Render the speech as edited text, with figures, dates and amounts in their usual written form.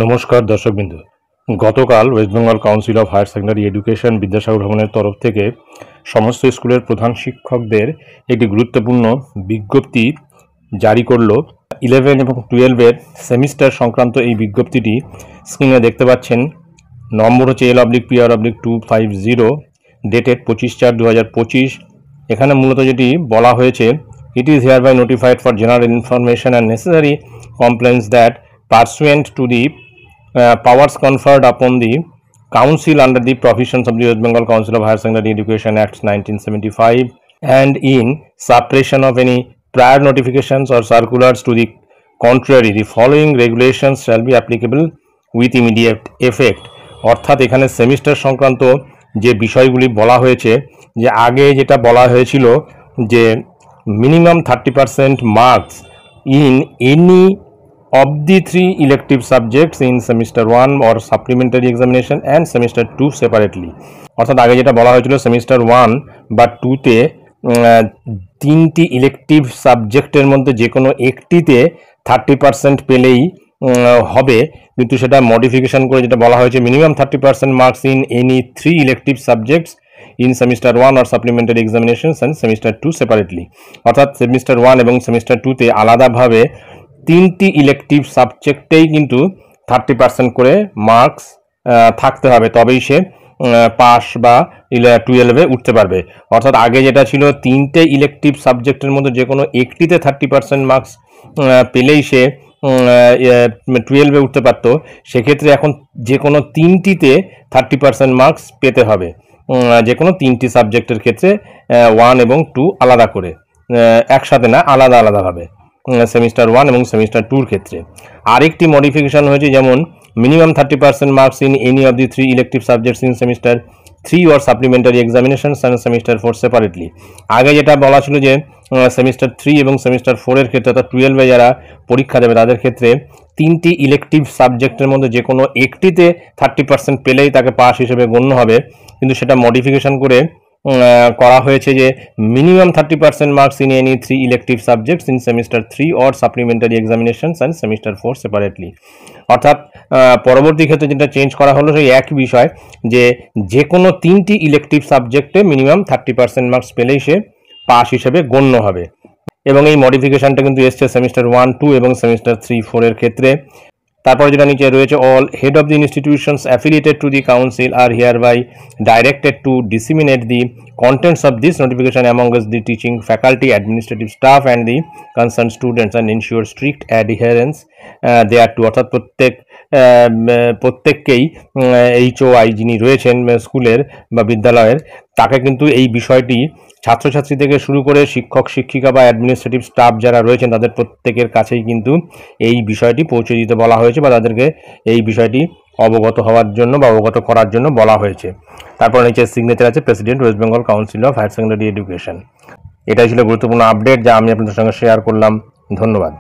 নমস্কার দর্শকবৃন্দ। গতকাল West Bengal Council of Higher Secondary Education Vidyasagar ভবনের তরফ থেকে সমস্ত স্কুলের প্রধান শিক্ষকদের একটি গুরুত্বপূর্ণ বিজ্ঞপ্তি জারি করল। 11 এবং 12-এর সেমিস্টার সংক্রান্ত এই বিজ্ঞপ্তিটি স্ক্রিনে দেখতে পাচ্ছেন। নম্বর হচ্ছে L/PR/250, ডেটেড 25/4/2025। এখানে মূলত যেটি বলা হয়েছে, it is hereby notified for general information and necessary compliance that pursuant to the powers conferred upon the Council under the provisions of the West Bengal Council of Higher Secondary Education Act 1975 and in suppression of any prior notifications or circulars to the contrary, the following regulations shall be applicable with immediate effect। অর্থাৎ এখানে semester সংক্রান্ত যে বিষয়গুলি বলা হয়েছে, যে আগে যেটা বলা হয়েছিল যে minimum 30% marks in any of the 3 elective subjects in semester 1 or supplementary examination and semester 2 separately। অর্থাৎ আগে যেটা বলা হয়েছিল সেমিস্টার 1 বা 2-তে 3টি ইলেকটিভ সাবজেক্টের মধ্যে যে কোনো একটিতে 30% পেলেই হবে, কিন্তু সেটা মডিফিকেশন করে যেটা বলা হয়েছে minimum 30% marks in any 3 elective subjects in semester 1 or supplementary examinations and semester 2 separately। অর্থাৎ সেমিস্টার 1 এবং সেমিস্টার 2-তে আলাদাভাবে 3টি ইলেকটিভ সাবজেক্টেই কিন্তু 30% করে মার্কস থাকতে হবে, তবেই সে পাস বা 12-এ উঠতে পারবে। অর্থাৎ আগে যেটা ছিল 3টে ইলেকটিভ সাবজেক্টের মধ্যে যে কোনো একটিতে 30% মার্কস পেলেই সে 12-এ উঠতে পারতো, সেক্ষেত্রে এখন যে কোনো 3টিতে 30% মার্কস পেতে হবে, যে কোনো 3টি সাবজেক্টের ক্ষেত্রে 1 এবং 2 আলাদা করে, একসাথে না, আলাদা আলাদাভাবে সেমিস্টার 1 এবং সেমিস্টার 2-র ক্ষেত্রে। আরেকটি মডিফিকেশন হয়েছে, যেমন minimum 30% marks in any of the 3 elective subjects in semester 3 or supplementary examinations and semester 4 separately. আগে যেটা বলা ছিল যে সেমিস্টার 3 এবং সেমিস্টার 4-এর ক্ষেত্রে, অর্থাৎ 12-এ যারা পরীক্ষা দেবে তাদের ক্ষেত্রে 3টি ইলেকটিভ সাবজেক্টের মধ্যে যে কোনো একটিতে 30% পেলেই তাকে পাস হিসেবে গণ্য হবে, কিন্তু সেটা মডিফিকেশন করে করা হয়েছে যে minimum 30% marks in any 3 elective subjects in semester 3 or supplementary examinations and semester 4 separately. অর্থাৎ পরবর্তী ক্ষেত্রে যেটা চেঞ্জ করা হলো সেই একই বিষয়, যে কোনো 3টি ইলেকটিভ সাবজেক্টে মিনিমাম 30% মার্কস পেলেই সে পাস হিসেবে গণ্য হবে। এবং এই মডিফিকেশনটা কিন্তু এসছে সেমিস্টার 1, 2 এবং সেমিস্টার 3, 4-এর ক্ষেত্রে। তারপরে যেটা নিচে রয়েছে, all head of the institutions affiliated to the council are hereby directed to disseminate the contents of this notification amongst the teaching faculty, administrative staff and the concern students and ensure strict adherence thereto. অর্থাৎ প্রত্যেককেই HOI যিনি রয়েছেন স্কুলের বা বিদ্যালয়ের, তাকে কিন্তু এই বিষয়টি ছাত্রছাত্রী থেকে শুরু করে শিক্ষক শিক্ষিকা বা অ্যাডমিনিস্ট্রেটিভ স্টাফ যারা রয়েছেন তাদের প্রত্যেকের কাছেই কিন্তু এই বিষয়টি পৌঁছে দিতে বলা হয়েছে, বা তাদেরকে এই বিষয়টি অবগত হওয়ার জন্য বা অবগত করার জন্য বলা হয়েছে। তারপর নিচে সিগনেচার আছে president West Bengal Council of Higher Secondary Education. এটাই ছিল গুরুত্বপূর্ণ আপডেট যা আমি আপনাদের সঙ্গে শেয়ার করলাম। ধন্যবাদ।